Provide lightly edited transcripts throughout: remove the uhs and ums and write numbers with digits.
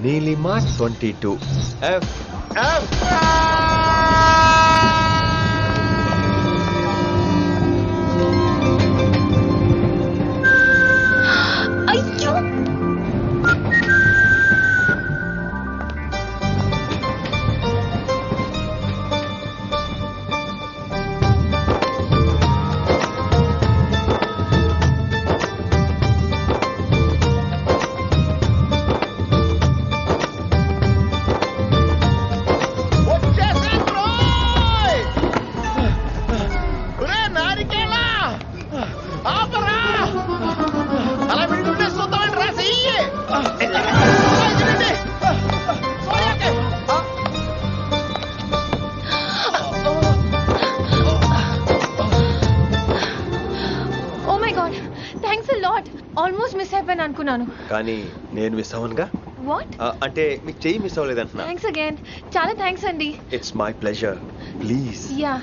Neelima 22 F. అయ్యో almost miss అయిపోయాను అనుకున్నాను కానీ నేను మిస్ అవ్వనుగా. వాట్ అంటే మీకు చెయ్యి మిస్ అవ్వలేదంటున్నా. థ్యాంక్స్ అగైన్, చాలా థ్యాంక్స్ అండి. It's my pleasure, please. Yeah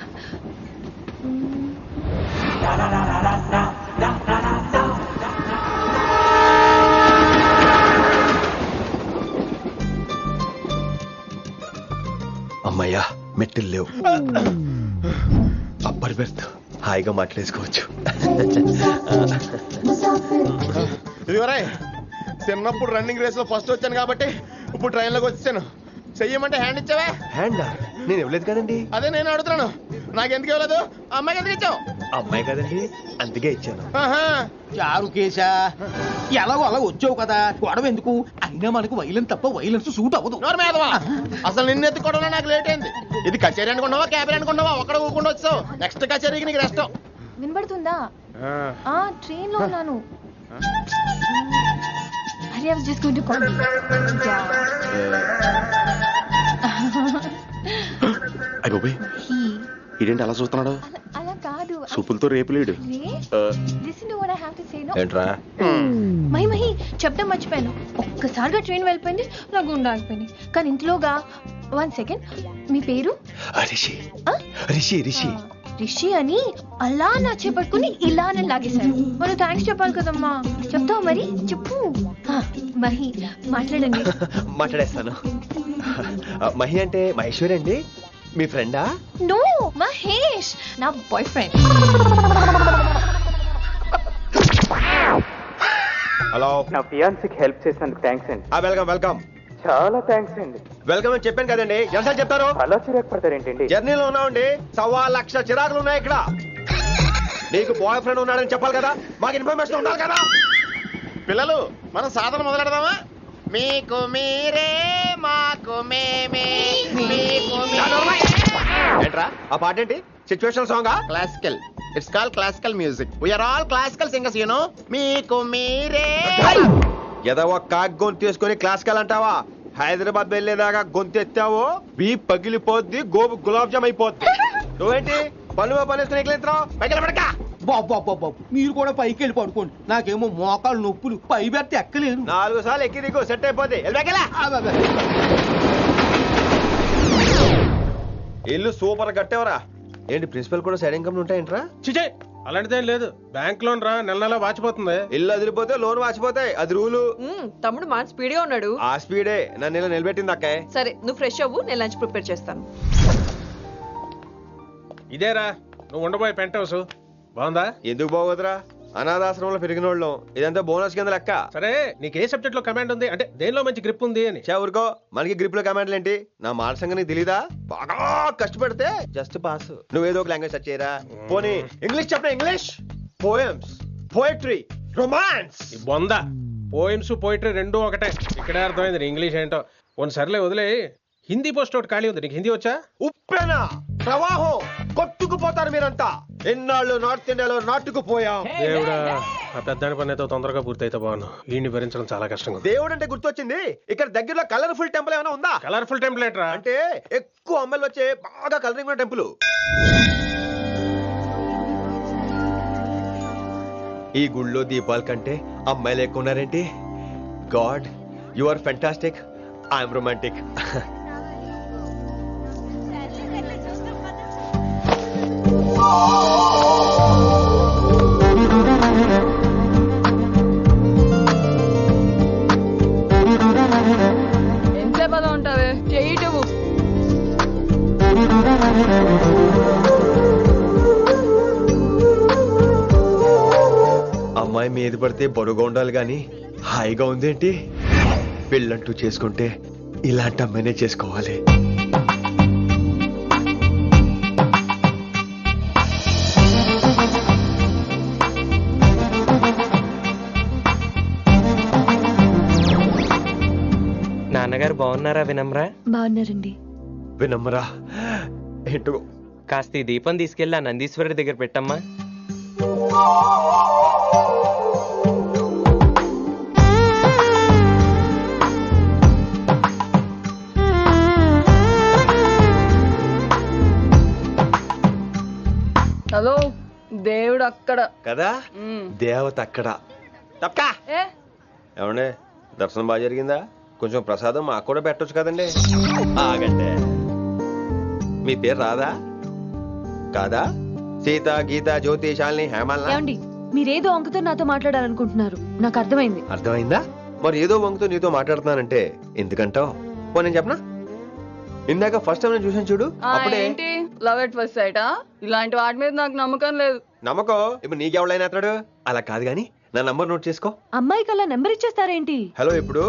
అమ్మయ్యా మెట్టులు లేవు. అప్పర్ బెర్త్, హాయిగా మాట్లాడేసుకోవచ్చు. ఇదివరే చిన్నప్పుడు రన్నింగ్ రేస్ లో ఫస్ట్ వచ్చాను కాబట్టి ఇప్పుడు ట్రైన్ లోకి వచ్చాను. చెయ్యమంటే హ్యాండ్ ఇచ్చావే. హ్యాండా? నేను ఇవ్వలేదు కదండి. అదే నేను అడుగుతున్నాను, నాకెందుకు ఇవ్వలేదు? అమ్మాయికి ఎందుకు ఇచ్చావు? అమ్మాయి కదండి, అందుకే ఇచ్చాను. చారు కేశా, ఎలాగో అలా వచ్చావు కదా, గొడవ ఎందుకు? అయినా మనకు వైలెన్స్ తప్ప వైలెన్స్ సూట్ అవ్వదు. అసలు నిన్ను ఎత్తుకోవడం నాకు లేట్ అయింది. ఇది కచేరీ అనుకున్నావా, క్యాబిన్ అనుకున్నావా? ఒక్కడ ఊకుండా వచ్చావు. నెక్స్ట్ కచేరీకి నీకు రెస్ట్. వినబడుతుందా? ట్రైన్ లో ఉన్నాను. I was just going to call you. అయ్యో ఇదేంటి అలా చూస్తున్నాడు? అలా కాదు, సూపులతో రేపు లేడు. Listen to what I have to say, no? ఏంట్రా? మహి చెప్పడం మర్చిపోయాను. ఒక్కసారిగా ట్రైన్ వెళ్ళిపోయింది, నా గుండె ఆగిపోయింది. కానీ ఇంట్లోగా 1 second, మీ పేరు? రిషి. రిషి రిషి రిషి అని అలా నా చేపట్టుకుని ఇలానే లాగేశారు. మనం థ్యాంక్స్ చెప్పాలి కదమ్మా. చెప్తావు మరి? చెప్పు. మహి మాట్లాడండి. మాట్లాడేస్తాను. మహి అంటే మహేశ్వరి అండి, మీ ఫ్రెండా? నో, మహేష్ నా బాయ్ ఫ్రెండ్. హలో. నా ఫియాన్సీకి హెల్ప్ చేసినందుకు థ్యాంక్స్ అండి. Welcome welcome. చాలా థ్యాంక్స్ అండి. వెల్కమ్ అని చెప్పాను కదండి, ఎంతసేపు చెప్తారు? అలా చిరాకు పడతారేంటండి? జర్నీలో ఉన్నామండి, 1,00,000 చిరాకులు ఉన్నాయి ఇక్కడ. నీకు బాయ్ ఫ్రెండ్ ఉన్నాడని చెప్పాలి కదా, మాకు ఇన్ఫర్మేషన్ ఉండాలి కదా. పిల్లలు, మనం సాధన మొదలెడదామా? మీకు మీరే, మాకు మేమే. ఏంట్రా ఆ పాట ఏంటి? సిచ్యువేషన్ సాంగా? Classical. It's called classical music. We are all classical singers, you know. మీకు మీరే. ఎదవ కాక్ గొంతు తీసుకొని క్లాసికల్ అంటావా? హైదరాబాద్ వెళ్ళేదాకా గొంతు ఎత్తావో బీ పగిలిపోద్ది, గోబు గులాబ్ జామ్ అయిపోద్ది. నువ్వేంటి పనులు పనేసుకుని ఎట్లెత్తావు? పైకి పడక. బాబు మీరు కూడా పైకి వెళ్ళి పడుకోండి, నాకేమో మోకాలు నొప్పులు, పై బెర్త ఎక్కలేను. 4 సార్లు ఎక్కి దిగు, సెట్ అయిపోద్ది. ఇల్లు సూపర్ కట్టేవరా. ఏంటి ప్రిన్సిపల్ కూడా సైడ్ ఇన్కమ్ ఉంటాయంట్రా? చిచే అలాంటిదేం లేదు, బ్యాంక్ లోన్ రా, నెల నెల వాచిపోతుంది. ఇల్లు అదిరిపోతే లోన్ వాచిపోతాయి, అది రూలు. తమ్ముడు మా స్పీడ్గా ఉన్నాడు. ఆ స్పీడే నన్ను ఇలా నిలబెట్టింది అక్కాయ్. సరే నువ్వు ఫ్రెష్ అవ్వు, నేను లంచ్ ప్రిపేర్ చేస్తాను. ఇదేరా నువ్వు ఉండబోయే పెంట్ హౌస్, బాగుందా? ఎందుకు బాగోదురా, అనాథాశ్రమంలో పెరిగినోళ్ళం, ఇదంతా బోనస్ కింద లెక్క. సరే నీకు ఏ సబ్జెక్ట్ లో కమాండ్ ఉంది, అంటే దేనిలో మంచి గ్రిప్ ఉంది అని. ఊరుకో, మనకి గ్రిప్ లో కమాండ్లు ఏంటి? నా మాట సంగతి నీకు తెలీదా? బాగా కష్టపడితే జస్ట్ పాస్. నువ్వేదో ఒక లాంగ్వేజ్ సెర్చ్ చేయరా. పోనీ ఇంగ్లీష్ చెప్పిన ఇంగ్లీష్, పోయమ్స్, పోయట్రీ, రొమాన్స్. బొంద పోయిమ్స్ పోయిటరీ రెండు ఒకటే. ఇక్కడే అర్థమైంది ఇంగ్లీష్ ఏంటో. కొన్ని సర్లే వదిలే, హిందీ పోస్ట్ ఒకటి ఖాళీ ఉంది, నీకు హిందీ వచ్చా? ఉప్పెనా ప్రవాహం కొట్టుకుపోతారు మీరంతా. ఎన్నాళ్ళు నార్త్ ఇండియాలో నాటుకుపోయాం. దేవుడా, ఆ పెద్దాని పని అయితే తొందరగా పూర్తయితే బాగున్నాను, వీడిని భరించడం చాలా కష్టంగా. దేవుడు అంటే గుర్తొచ్చింది, ఇక్కడ దగ్గరలో కలర్ఫుల్ టెంపుల్ ఏమైనా ఉందా? కలర్ఫుల్ టెంపుల్ ఏంట్రా? అంటే ఎక్కువ అమ్మాయిలు వచ్చే బాగా కలరింగ్ ఉన్న టెంపుల్. ఈ గుళ్ళో దీపాల కంటే అమ్మాయిలు ఎక్కువ ఉన్నారేంటి? God, you are fantastic, I'm romantic. ఏది పడితే బరువుగా ఉండాలి గాని హాయిగా ఉందేంటి? పెళ్ళంటూ చేసుకుంటే ఇలాంటి అమ్మాయినే చేసుకోవాలి. నాన్నగారు బాగున్నారా వినమ్రా? బాగున్నారండి. వినమ్రా ఏంటో కాస్త ఈ దీపం తీసుకెళ్ళి ఆ నందీశ్వరుడి దగ్గర పెట్టమ్మా. హలో, దేవుడు అక్కడ. కదా దేవత అక్కడ. తప్పకా ఏమండే, దర్శనం బాగా జరిగిందా? కొంచెం ప్రసాదం మాకు కూడా పెట్టొచ్చు కదండి. ఆగండి, మీ పేరు రాదా కాదా? సీత, గీత, జ్యోతి, శాలిని, హేమల్నా? ఏమండి, మీరేదో వంకతో నాతో మాట్లాడాలనుకుంటున్నారు, నాకు అర్థమైంది. అర్థమైందా? మరి ఏదో వంగుతో నీతో మాట్లాడుతున్నానంటే ఎందుకంటావు? పో నేను చెప్పనా? ఇందాక ఫస్ట్ టైం నేను చూసాను చూడు, అప్పుడే లవ్ ఎట్ ఫస్ట్ సైటా? ఇలాంటి వాటి మీద నాకు నమ్మకం లేదు. నమ్మకం ఇప్పుడు నీకెవడైనా అతడు? అలా కాదు గాని నా నంబర్ నోట్ చేసుకో. అమ్మాయికి అలా నెంబర్ ఇచ్చేస్తారేంటి? హలో, ఇప్పుడు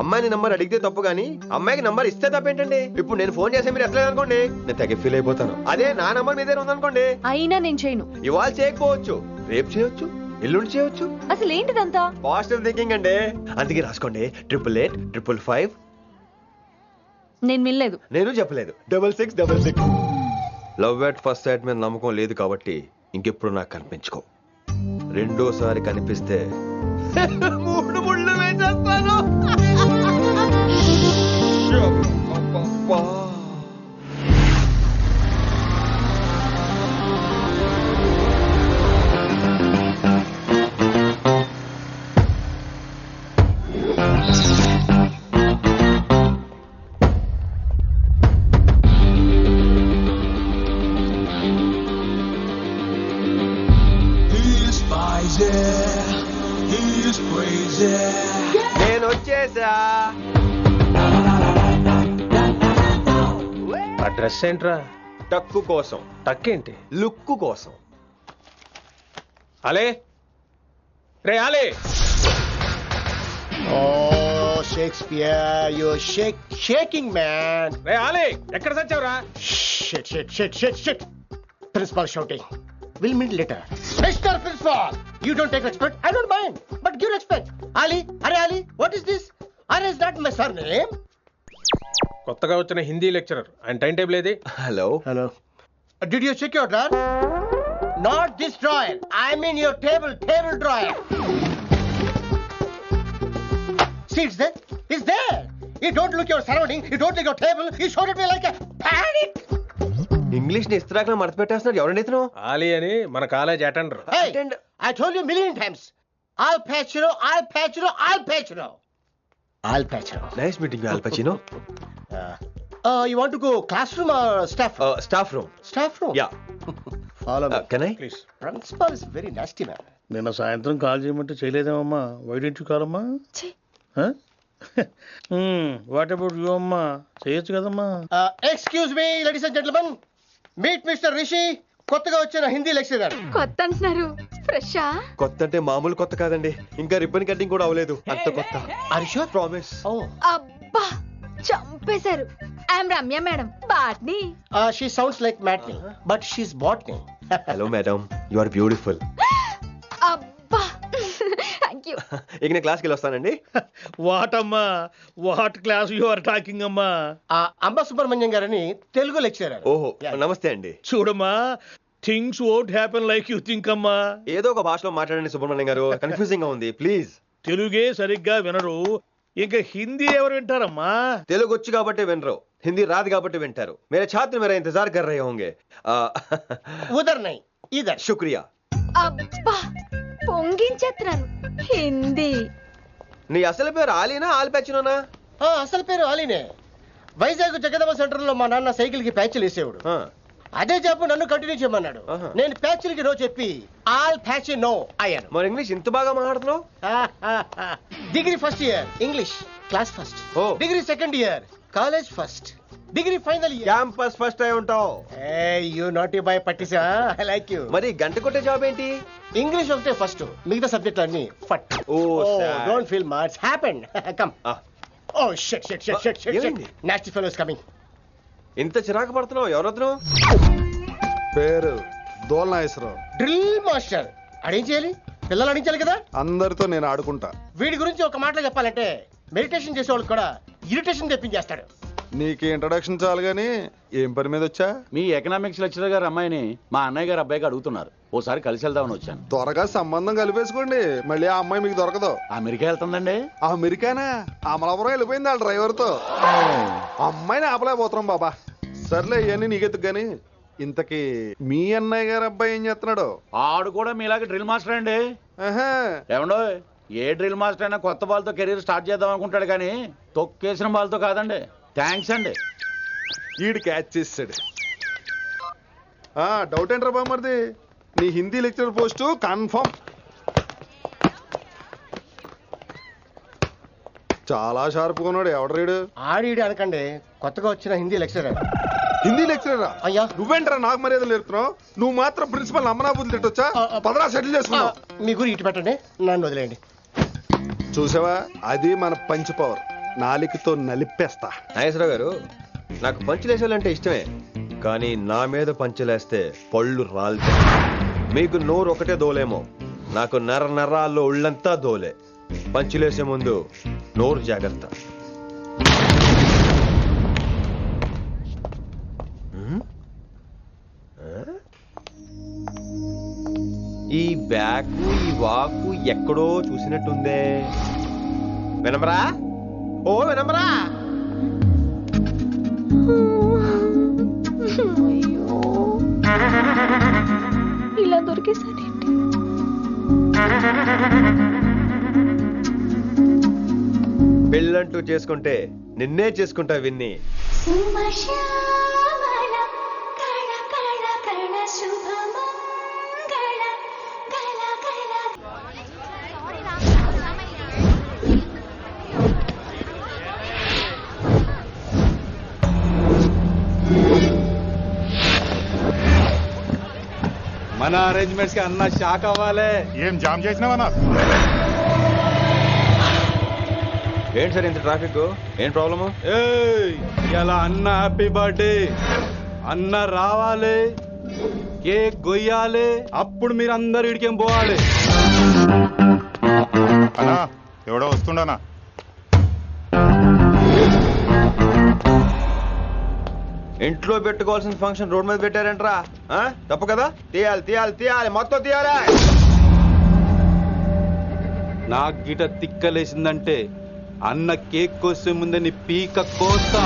అమ్మాయిని నంబర్ అడిగితే తప్పు గానీ అమ్మాయికి నంబర్ ఇస్తే తప్పేంటండి? ఇప్పుడు నేను ఫోన్ చేస్తే మీరు ఎట్లేదు అనుకోండి, నేను తెగ ఫీల్ అయిపోతాను. అదే నా నంబర్ మీ దగ్గర ఉందనుకోండి, అయినా నేను చేయను. ఇవాళ చేయకపోవచ్చు, రేపు చేయొచ్చు, ఎల్లుండి చేయొచ్చు. అసలు ఏంటిదంతా? పాజిటివ్ థింకింగ్ అండి. అందుకే రాసుకోండి 888-555. నేను వినలేదు. నేను చెప్పలేదు 6666. లవ్ ఎట్ ఫస్ట్ సైట్ మీద నమ్మకం లేదు కాబట్టి ఇంకెప్పుడు నాకు కనిపించుకో. రెండోసారి కనిపిస్తే 3 ముళ్ళు వేసేస్తాను. నేను వచ్చేసా. ఆ డ్రెస్ ఏంట్రా? టక్కు కోసం, టక్కేంటి? లుక్కు కోసం. అలే రే అలే. Oh, Shakespeare, you're shaking, man. రే అలే, ఎక్కడ చచ్చావురా? Shit. Principal shouting. We'll meet later. Mr. Principal, you don't take respect. I don't mind, but give respect. Ali, what is this? Ali is not my surname. కొత్తగా వచ్చిన Hindi lecturer, ఆయన time table ఏది? Hello. Did you check your drawer? Not this drawer. I mean your table drawer. See, it's there. You don't look your surrounding. You don't look your table. You showed at me like a panic. English ని ఇస్త్రాకులో మడత పెట్టేస్తున్నాడు. ఎవరండి ఇతను? ఆలీ అని మన college attender. Hey, I told you a million times. I'll patch you. Nice meeting all పచినో. You want to go classroom or staff room? Staff room. Staff room? Yeah. Follow me. Can I? Please. Principal is very nasty man. నిన్న సాయంత్రం call చేయమంటే చేయలేదేమమ్మా? Why don't you call అమ్మా? What about you అమ్మా? చేయొచ్చు కదమ్మా. Excuse me, ladies and gentlemen. Meet Mr. Rishi. కొత్తగా వచ్చిన Hindi lecturer. కొత్త అంటున్నారు, ఫ్రెషా? కొత్త అంటే మామూలు కొత్త కాదండి, ఇంకా రిబ్బన్ కటింగ్ కూడా అవ్వలేదు, అంత కొత్త. Are you sure? Promise. Oh. అబ్బా, చంపేశారు. I'm Ramya madam, botany. She sounds like Matney, but she's botany. Hello madam, you are beautiful. అబ్బా, థ్యాంక్ యూ. ఇక నేను క్లాస్కి వెళ్ళి వస్తానండి. వాట్ అమ్మా, what class you are talking అమ్మా? అంబ సుబ్రహ్మణ్యం గారని తెలుగు లెక్చరర్. ఓహో, నమస్తే అండి. చూడమ్మా, things won't happen like you think అమ్మా. ఏదో ఒక భాషలో మాట్లాడండి సుబ్రహ్మణ్యం గారు, కన్ఫ్యూజింగ్ గా ఉంది, ప్లీజ్. తెలుగే సరిగ్గా వినరు, ఇంకా హిందీ ఎవరు వింటారమ్మా? తెలుగు వచ్చు కాబట్టి వినరు, హిందీ రాదు కాబట్టి వింటారు. మేరే ఛాత్ర మేరా ఇంతజార్ కర్ రహే హోంగే. ఉదర్ నై ఇదర్. శుక్రియా. అబ్బా, పొంగించేస్తున్నాను. హిందీ. నీ అసలు పేరు ఆలీనా ఆల్పచ్చినోనా? అసలు పేరు ఆలీనే. వైజాగ్ జగదమ్మ సెంటర్ లో మా నాన్న సైకిల్ కి ప్యాచ్లు వేసేవాడు. అదే జాబ్ నన్ను కంటిన్యూ చేయమన్నాడు. నేను ప్యాచ్లకి నో చెప్పి ఆల్ ప్యాచ్ నో అయ్యాను. మరి ఇంగ్లీష్ ఇంత బాగా మాట్లాడుతున్నావు? Degree first year English class first. Degree second year college first. Degree final year campus first అయి ఉంటావు. యూ నాట్ బాయ్ పట్టిసా. I like you. మరి గంట కొట్టే జాబ్ ఏంటి? ఇంగ్లీష్ ఒకటే ఫస్ట్, మిగతా సబ్జెక్ట్ అన్ని ఫట్. Oh don't feel much happened. Come. Oh shit shit shit shit shit. ఏమైంది? Nasty fellows coming. ఇంత చిరాకు పడుతున్నావు, ఎవరొద్దు? పేరు దోల్నాగేశ్వరరావు. Drill master. అడేం చేయాలి? పిల్లలు అడించాలి కదా. అందరితో నేను ఆడుకుంటా. వీడి గురించి ఒక మాటలో చెప్పాలంటే మెడిటేషన్ చేసేవాళ్ళు కూడా ఇరిటేషన్ తెప్పించేస్తాడు. నీకు ఇంట్రడక్షన్ చాలు గానీ ఏం పని మీద వచ్చా? మీ ఎకనామిక్స్ లెక్చరర్ గారు అమ్మాయిని మా అన్నయ్య గారు అబ్బాయికి అడుగుతున్నారు. ఓసారి కలిసి వెళ్దామని వచ్చాను. త్వరగా సంబంధం కలిపేసుకోండి, మళ్ళీ ఆ అమ్మాయి మీకు దొరకదు. అమెరికా వెళ్తుందండి. అమెరికానా? అమలాపురం వెళ్ళిపోయింది వాళ్ళ డ్రైవర్ తో. అమ్మాయిని ఆపలేకపోతున్నాం బాబా. సర్లే ఇవన్నీ నీకెత్తుకు గాని, ఇంతకీ మీ అన్నయ్య గారు అబ్బాయి ఏం చేస్తున్నాడు? ఆడు కూడా మీలాగే డ్రిల్ మాస్టర్ అండి. ఆహా. ఏమండో, ఏ డ్రిల్ మాస్టర్ అయినా కొత్త బాల్తో కెరీర్ స్టార్ట్ చేద్దాం అనుకుంటాడు కానీ తొక్కేసిన బాల్తో కాదండి. థ్యాంక్స్ అండి. ఈడు క్యాచ్ చేసాడు. డౌట్ ఏంట్రా బామ్మర్ది, నీ హిందీ లెక్చరర్ పోస్టు కన్ఫర్మ్. చాలా షార్ప్గా ఉన్నాడు. ఎవడరీడు? ఆడిడి అనకండి, కొత్తగా వచ్చిన హిందీ లెక్చరర్. హిందీ లెక్చరరా? అయ్యా. నువ్వేంట్రా నాకు మర్యాదలు నేర్పుతున్నావు? నువ్వు మాత్రం ప్రిన్సిపల్ అమ్మనాబుద్ధి తిట్టొచ్చా? పదరా సెటిల్ చేసుకున్నావు. మీ గురి ఇటు పెట్టండి, నన్ను వదిలేయండి. చూసావా, అది మన పంచ్ పవర్. నాలికతో నలిపేస్తా. నాగేశ్వరరావు గారు, నాకు పంచులేసేవాళ్ళంటే ఇష్టమే, కానీ నా మీద పంచులేస్తే పళ్ళు రాలుతాయి. మీకు నోరు ఒకటే దోలేమో, నాకు నరాల్లో ఒళ్ళంతా దోలే. పంచులేసే ముందు నోరు జాగ్రత్త. ఈ బ్యాకు ఈ వాకు ఎక్కడో చూసినట్టుందే. వినమరా? ఓ వినమరా? ఇలా దొరికేసారేంటి? పెళ్ళంటూ చేసుకుంటే నిన్నే చేసుకుంటా విన్ని. మన అరేంజ్మెంట్స్ కి అన్న షాక్ అవ్వాలి. ఏం జామ్ చేసినావా? ఏంటి సార్ ఇంత ట్రాఫిక్? ఏం ప్రాబ్లము? ఇలా అన్న హ్యాపీ బర్త్డే, అన్న రావాలి, కేక్ గొయ్యాలి, అప్పుడు మీరు అందరు ఇడికేం పోవాలి. అన్నా ఎవడో వస్తుండనా? ఇంట్లో పెట్టుకోవాల్సిన ఫంక్షన్ రోడ్ మీద పెట్టారంట్రా. తప్పు కదా? తీయాలి తీయాలి తీయాలి, మొత్తం తీయాలి. నాకు గిట తిక్కలేసిందంటే అన్న కేక్ కోసే ముందే నీ పీక కోస్తా.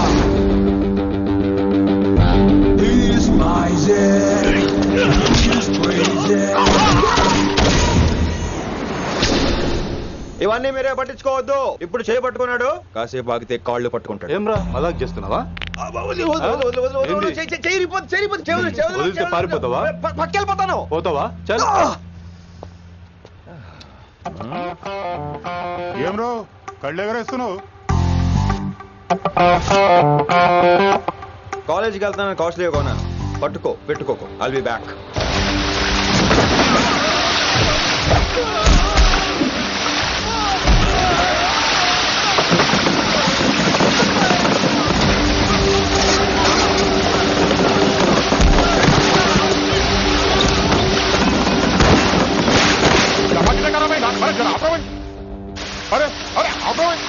ఇవన్నీ మీరే పట్టించుకోవద్దు. ఇప్పుడు చేయి పట్టుకున్నాడు, కాసేపు ఆగితే కాళ్ళు పట్టుకుంటాడు. ఏమ్రా మజాక్ చేస్తున్నావా? పారిపోతావా? పక్కెళ్ళిపోతాను. పోతావా? చల్. ఏం రో కళ్ళు ఎగరేస్తున్నావు? కాలేజీకి వెళ్తాను, కాస్ట్లీ కొన్నాను. పట్టుకో, పెట్టుకోకు. I'll be back. అరే అరే అబ్బాయి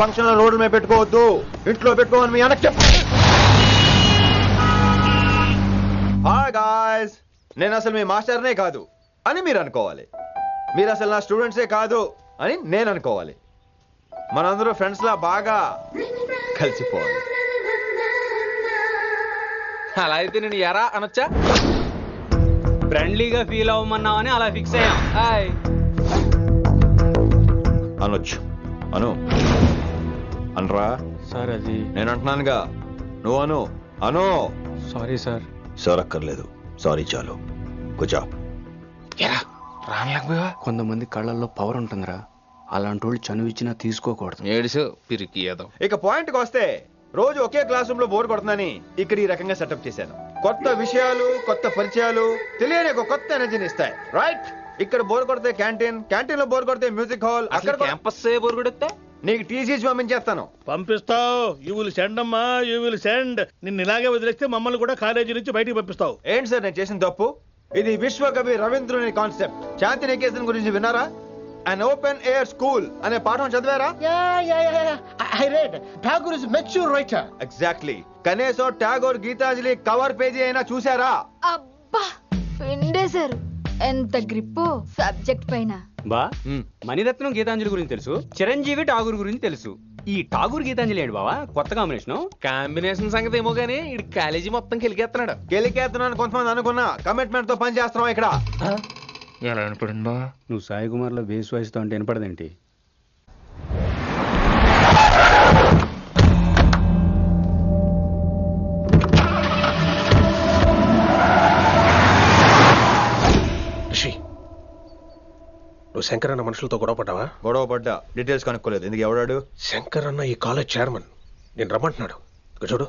ఫంక్షన్ లో రోడ్ల మీద పెట్టుకోవద్దు, ఇంట్లో పెట్టుకోమని మీ అన్నకి చెప్పు. హాయ్ గాయ్స్, నేను అసలు మీ మాస్టర్నే కాదు అని మీరు అనుకోవాలి. మీరు అసలు నా స్టూడెంట్సే కాదు అని నేను అనుకోవాలి. మనందరూ ఫ్రెండ్స్ లా బాగా కలిసిపోవాలి. అలా అయితే నేను ఎరా అనొచ్చా? ఫ్రెండ్లీగా ఫీల్ అవ్వమన్నావని అలా ఫిక్స్ అయ్యాం. హాయ్ అనొచ్చు. అను అనరా సార్. అది నేను అంటున్నానుగా, నువ్వు అను. అను. Sorry sir. సార్ అక్కర్లేదు, సారీ చాలు. గుడ్ కొంతమంది కళ్ళల్లో పవర్ ఉంటుందిరా, అలాంటి వాళ్ళు చనువిచ్చినా తీసుకోకూడదు. ఏడిసు పిరికి ఏదో. ఇక పాయింట్కి వస్తే, రోజు ఒకే క్లాస్ రూమ్ లో బోర్ కొడుతుందని ఇక్కడ ఈ రకంగా సెటప్ చేశాను. కొత్త విషయాలు, కొత్త పరిచయాలు తెలియని ఒక కొత్త ఎనర్జీని ఇస్తాయి. రైట్? ఇక్కడ బోర్ కొడితే క్యాంటీన్, క్యాంటీన్ లో బోర్ కొడితే మ్యూజిక్ హాల్, అక్కడ క్యాంపస్ బోర్ కొడితే నీకు టీసీస్ పంపించేస్తాను. పంపిస్తావు. యూ విల్ సెండ్ అమ్మా, యూ విల్ సెండ్. నిన్ను ఇలాగే వదిలేస్తే మమ్మల్ని కూడా కాలేజీ నుంచి బయటికి పంపిస్తావు. ఏంటి సార్ నేను చేసిన తప్పు? ఇది విశ్వకవి రవీంద్రుని కాన్సెప్ట్. శాంతి నికేతన్ గురించి విన్నారా? అన్ ఓపెన్ ఎయిర్ స్కూల్ అనే పాఠం చదివారా? I read. Tagore is a mature writer. Exactly. కనీసం టాగోర్ గీతాంజలి కవర్ పేజీ అయినా చూసారా? అబ్బా పిండేశారు. ఎంత గ్రిప్పు సబ్జెక్ట్ పైన. బా మణిరత్నం గీతాంజలి గురించి తెలుసు, చిరంజీవి ఠాగూర్ గురించి తెలుసు. ఈ ఠాగూర్ గీతాంజలి ఏంటి బావా కొత్త కాంబినేషన్ సంగతి ఏమో గానీ ఇడు కాలేజీ మొత్తం కెలికేస్తున్నాడు. కెలికేస్తున్నాను కొంతమంది అనుకున్నా, కమిట్మెంట్ తో పని చేస్తున్నాం ఇక్కడ. ఎలా వినపడింది బా? నువ్వు సాయి కుమార్ లో బేస్ వాయిస్ తో అంటే వినపడదేంటి? నువ్వు శంకర్ అన్న మనుషులతో గొడవ పడ్డావా? గొడవ పడ్డా, డీటెయిల్స్ కనుక్కోలేదు. ఎందుకు? ఎవడాడు? శంకర్ అన్న ఈ కాలేజ్ చైర్మన్. నేను రమ్మంటున్నాడు. ఇక చూడు,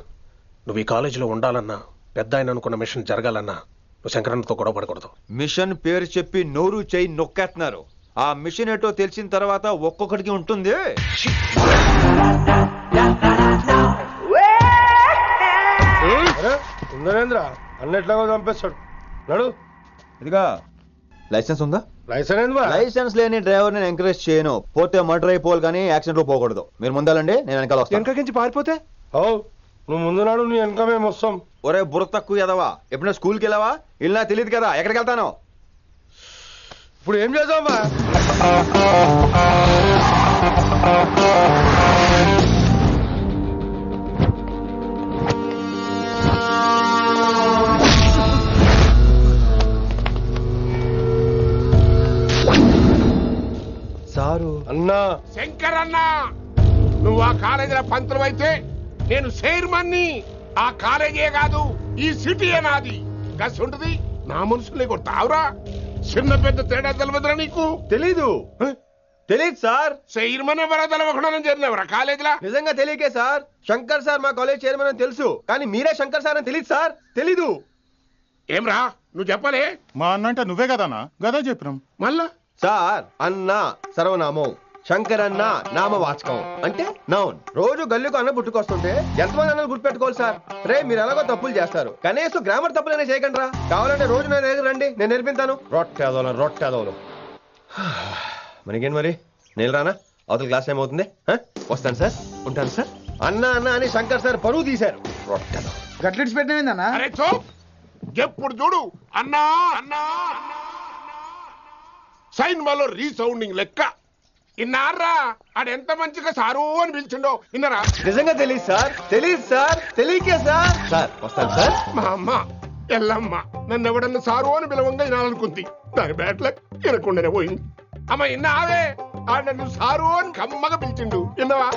నువ్వు ఈ కాలేజీలో ఉండాలన్నా, పెద్ద ఆయన అనుకున్న మిషన్ జరగాలన్నా నువ్వు శంకర్ అన్నతో గొడవ పడకూడదు. మిషన్ పేరు చెప్పి నోరు చేయి నొక్కేస్తున్నారు. ఆ మిషన్ ఏంటో తెలిసిన తర్వాత ఒక్కొక్కడికి ఉంటుంది. ఉందనేంద్ర అన్నట్లాగా చంపేస్తాడు. నడు. ఇదిగా లైసెన్స్ ఉందా? లైసెన్స్ లైసెన్స్ లేని డ్రైవర్ నేను ఎంకరేజ్ చేయను. పోతే మర్డర్ అయిపోవాలి కానీ యాక్సిడెంట్ లో పోకూడదు. మీరు ముందాలండి, నేను వెనకాల వస్తాను. వెనకకించి పారిపోతే నువ్వు ముందు నాడు నీ వెనక మేము వస్తాం. ఒరే బుర్ర తక్కువ ఎదవా, ఎప్పుడైనా స్కూల్కి వెళ్ళావా? ఇలా తెలియదు కదా ఎక్కడికి వెళ్తాను. ఇప్పుడు ఏం చేద్దామా? సారు అన్నా. శంకర్ అన్నా, నువ్వు ఆ కాలేజీలో పంతులు అయితే నేను చైర్మన్ని. ఆ కాలేజే కాదు, ఈ సిటీ నాది. గస్ ఉంటుంది నా మనుషుల్ని కొట్టావురా. చిన్న పెద్ద తేడా తెలియదురా నీకు? తెలీదు. తెలీదు సార్. చైర్మన్ ఎవరో తెలవకుండా చేరినవరా కాలేజీలో? నిజంగా తెలియకే సార్. శంకర్ సార్ మా కాలేజ్ చైర్మన్ అని తెలుసు, కానీ మీరే శంకర్ సార్ అని తెలియదు సార్. తెలీదు. ఏమ్రా నువ్వు చెప్పలే? మా అన్న అంటే నువ్వే కదన్నా, గదా చెప్పినాం. మళ్ళా సార్ అన్న సర్వనామం, శంకర్ అన్న నామవాచకం అంటే నౌన్. రోజు గల్లుకు అన్న పుట్టుకొస్తుంటే ఎంతమంది అన్నలు గుర్తుపెట్టుకోవాలి సార్? రే మీరు ఎలాగో తప్పులు చేస్తారు, కనీసం గ్రామర్ తప్పులైనా చేయకండి రా. కావాలంటే రోజు నా దగ్గర రండి, నేను నేర్పిస్తాను. రొట్టెదోలు మనకేంటి మరి? నేను రానా? అవతల క్లాస్ టైం అవుతుంది. వస్తాను సార్, ఉంటాను సార్. అన్న అన్న అని శంకర్ సార్ పరువు తీశారు. రొట్టెదో గట్లెట్స్ పెట్టినా. అరే చో, ఎప్పుడు చూడు అన్నా అన్నా సైన్ మాలో రీసౌండింగ్ లెక్క. ఇన్నారా ఆడెంత మంచిగా సారు అని పిలిచిండో ఇన్నరా? నిజంగా తెలియదు సార్. తెలియదు సార్. తెలియకే సార్. సార్ వస్తాను సార్. మా అమ్మ ఎల్లమ్మ నన్ను ఎవడన్నా సారు అని పిలవంగా వినాలనుకుంది. దాని బ్యాట్లక్ వినకుండానే పోయింది. అమ్మ ఇన్నావే, ఆడ నన్ను సారు అని కమ్మగా పిలిచిండు. విన్నవా?